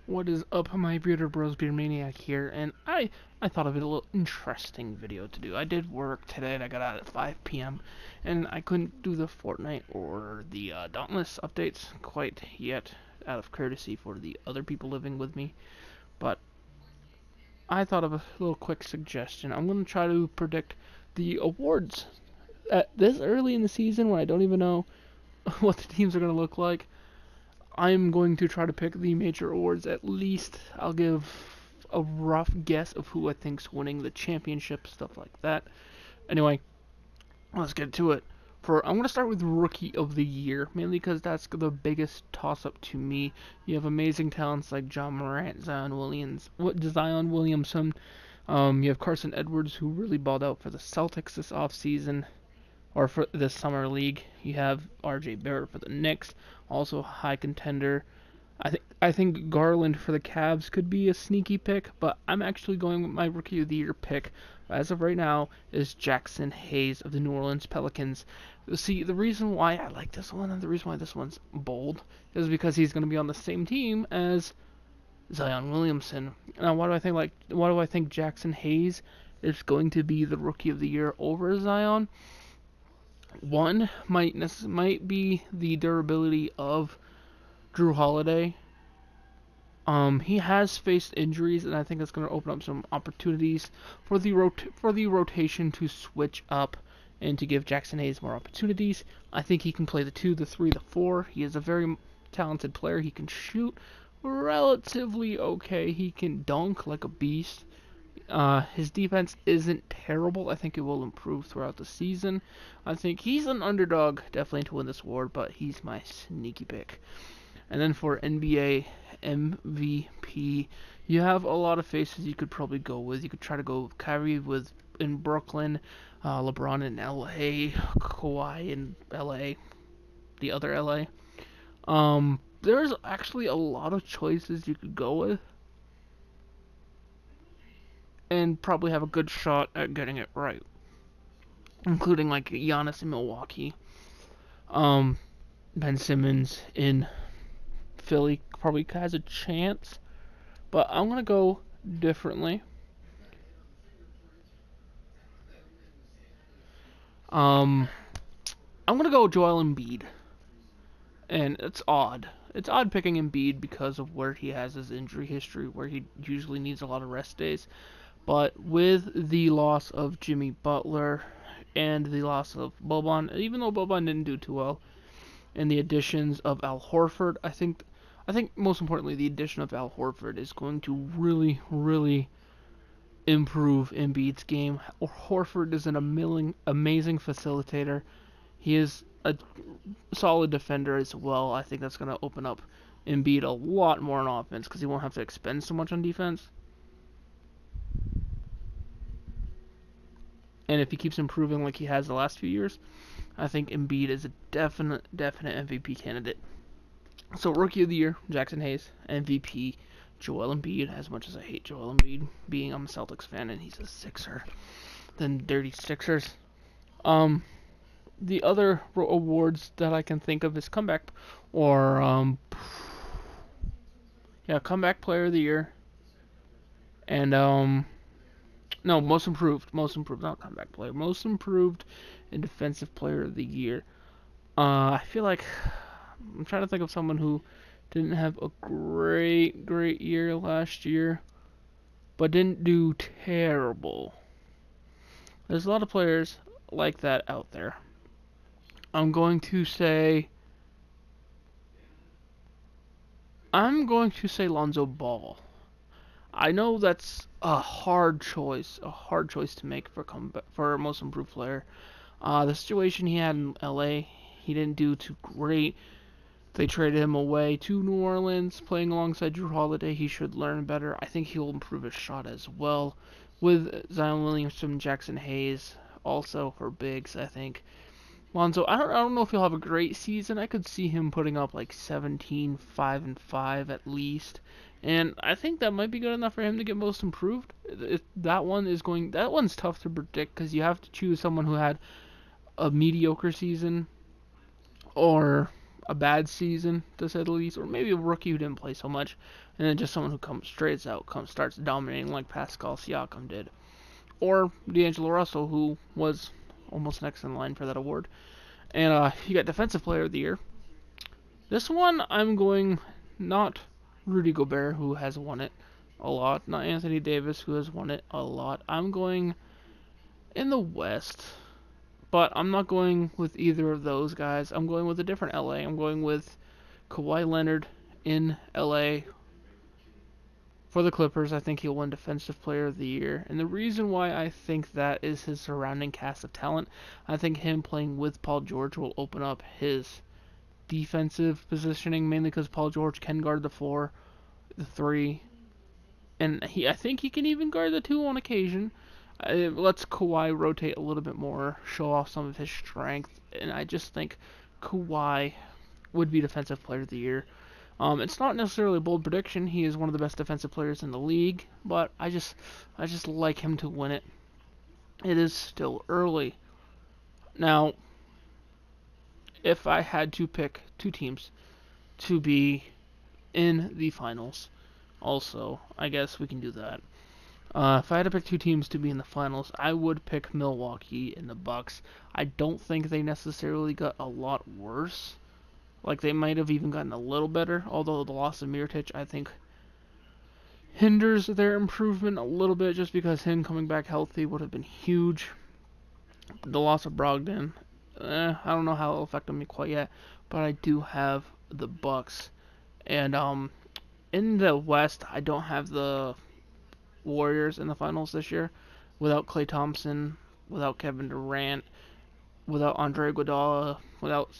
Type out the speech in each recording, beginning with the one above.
What is up, my bearder bros? Beard Maniac here, and I thought of it a little interesting video to do. I did work today, and I got out at 5 p.m., and I couldn't do the Fortnite or the Dauntless updates quite yet, out of courtesy for the other people living with me. But I thought of a little quick suggestion. I'm going to try to predict the awards at this early in the season when I don't even know what the teams are going to look like. I'm going to try to pick the major awards at least. I'll give a rough guess of who I think's winning the championship, stuff like that. Anyway, let's get to it. I'm going to start with Rookie of the Year, mainly because that's the biggest toss-up to me. You have amazing talents like John Morant, Zion Williamson. You have Carson Edwards, who really balled out for the Celtics this offseason, or for the summer league. You have R.J. Barrett for the Knicks, also a high contender. I think Garland for the Cavs could be a sneaky pick, but I'm actually going with my Rookie of the Year pick, as of right now, is Jackson Hayes of the New Orleans Pelicans. See, the reason why I like this one, and the reason why this one's bold, is because he's going to be on the same team as Zion Williamson. Now, why do I think Jackson Hayes is going to be the Rookie of the Year over Zion? One might be the durability of Drew Holiday. He has faced injuries, and I think that's going to open up some opportunities for the rotation to switch up and to give Jackson Hayes more opportunities. I think he can play the 2, the 3, the 4. He is a very talented player. He can shoot relatively okay. He can dunk like a beast. His defense isn't terrible. I think it will improve throughout the season. I think he's an underdog, definitely, to win this award, but he's my sneaky pick. And then for NBA MVP, you have a lot of faces you could probably go with. You could try to go Kyrie in Brooklyn, LeBron in LA, Kawhi in LA, the other LA. There's actually a lot of choices you could go with, and probably have a good shot at getting it right, including like Giannis in Milwaukee, Ben Simmons in Philly probably has a chance, but I'm gonna go differently. I'm gonna go Joel Embiid, and it's odd. It's odd picking Embiid because of where he has his injury history, where he usually needs a lot of rest days. But with the loss of Jimmy Butler and the loss of Boban, even though Boban didn't do too well, and the additions of Al Horford, I think most importantly, the addition of Al Horford is going to really, really improve Embiid's game. Horford is an amazing facilitator. He is a solid defender as well. I think that's going to open up Embiid a lot more on offense because he won't have to expend so much on defense. And if he keeps improving like he has the last few years, I think Embiid is a definite MVP candidate. So Rookie of the Year, Jackson Hayes. MVP, Joel Embiid. As much as I hate Joel Embiid, I'm a Celtics fan and he's a Sixer, then dirty Sixers. The other awards that I can think of is comeback comeback player of the year, and no, most improved, not comeback player, most improved and defensive player of the year. I feel like I'm trying to think of someone who didn't have a great year last year, but didn't do terrible. There's a lot of players like that out there. I'm going to say Lonzo Ball. I know that's a hard choice to make for most improved player. The situation he had in LA, he didn't do too great. They traded him away to New Orleans, playing alongside Drew Holiday. He should learn better. I think he'll improve his shot as well. With Zion Williamson, Jackson Hayes, also for bigs, I think. Lonzo, I don't know if he'll have a great season. I could see him putting up like 17, 5 and 5 at least. And I think that might be good enough for him to get most improved. That one's tough to predict because you have to choose someone who had a mediocre season or a bad season, to say the least, or maybe a rookie who didn't play so much, and then just someone who comes straight out, starts dominating like Pascal Siakam did. Or D'Angelo Russell, who was almost next in line for that award. And he got Defensive Player of the Year. This one, I'm going not Rudy Gobert, who has won it a lot, not Anthony Davis, who has won it a lot. I'm going in the West, but I'm not going with either of those guys. I'm going with a different LA. I'm going with Kawhi Leonard in LA for the Clippers. I think he'll win Defensive Player of the Year. And the reason why I think that is his surrounding cast of talent. I think him playing with Paul George will open up his defensive positioning, mainly because Paul George can guard the 4, the 3, and I think he can even guard the 2 on occasion. It lets Kawhi rotate a little bit more, show off some of his strength, and I just think Kawhi would be Defensive Player of the Year. It's not necessarily a bold prediction. He is one of the best defensive players in the league, but I just like him to win it. It is still early. Now, if I had to pick 2 teams to be in the finals, also, I guess we can do that. If I had to pick 2 teams to be in the finals, I would pick Milwaukee and the Bucks. I don't think they necessarily got a lot worse. Like, they might have even gotten a little better, although the loss of Mirotic, I think, hinders their improvement a little bit, just because him coming back healthy would have been huge. The loss of Brogdon, I don't know how it'll affect me quite yet, but I do have the Bucks. And in the West, I don't have the Warriors in the finals this year. Without Klay Thompson, without Kevin Durant, without Andre Iguodala, without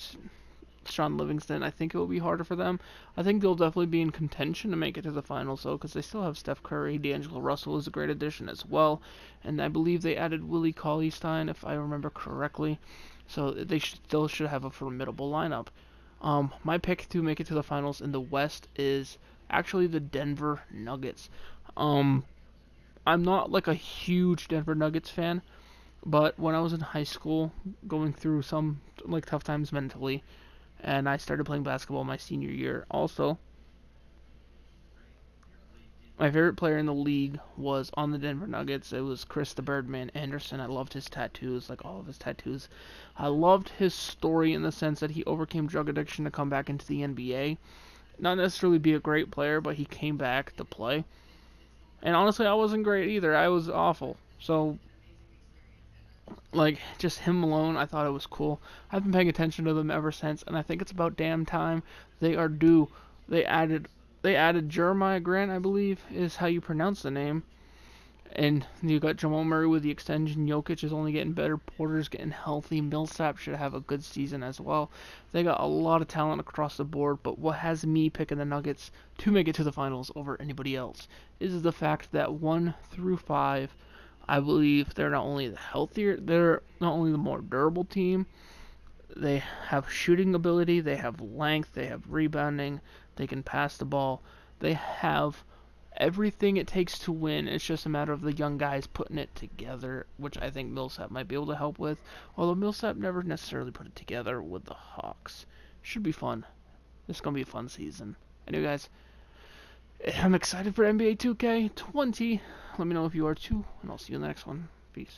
Sean Livingston, I think it will be harder for them. I think they'll definitely be in contention to make it to the finals, though, because they still have Steph Curry. D'Angelo Russell is a great addition as well, and I believe they added Willie Cauley-Stein, if I remember correctly, so they still should have a formidable lineup. My pick to make it to the finals in the West is actually the Denver Nuggets. I'm not like a huge Denver Nuggets fan, but when I was in high school, going through some like tough times mentally, and I started playing basketball my senior year. Also, my favorite player in the league was on the Denver Nuggets. It was Chris the Birdman Anderson. I loved his tattoos, like all of his tattoos. I loved his story in the sense that he overcame drug addiction to come back into the NBA. Not necessarily be a great player, but he came back to play. And honestly, I wasn't great either. I was awful. So, like, just him alone, I thought it was cool. I've been paying attention to them ever since, and I think it's about damn time they are due. They added Jeremiah Grant, I believe, is how you pronounce the name. And you got Jamal Murray with the extension. Jokic is only getting better. Porter's getting healthy. Millsap should have a good season as well. They got a lot of talent across the board, but what has me picking the Nuggets to make it to the finals over anybody else is the fact that 1 through 5, I believe they're not only they're not only the more durable team, they have shooting ability, they have length, they have rebounding, they can pass the ball, they have everything it takes to win. It's just a matter of the young guys putting it together, which I think Millsap might be able to help with, although Millsap never necessarily put it together with the Hawks. Should be fun. This is going to be a fun season. Anyway, guys, I'm excited for NBA 2K20. Let me know if you are too, and I'll see you in the next one. Peace.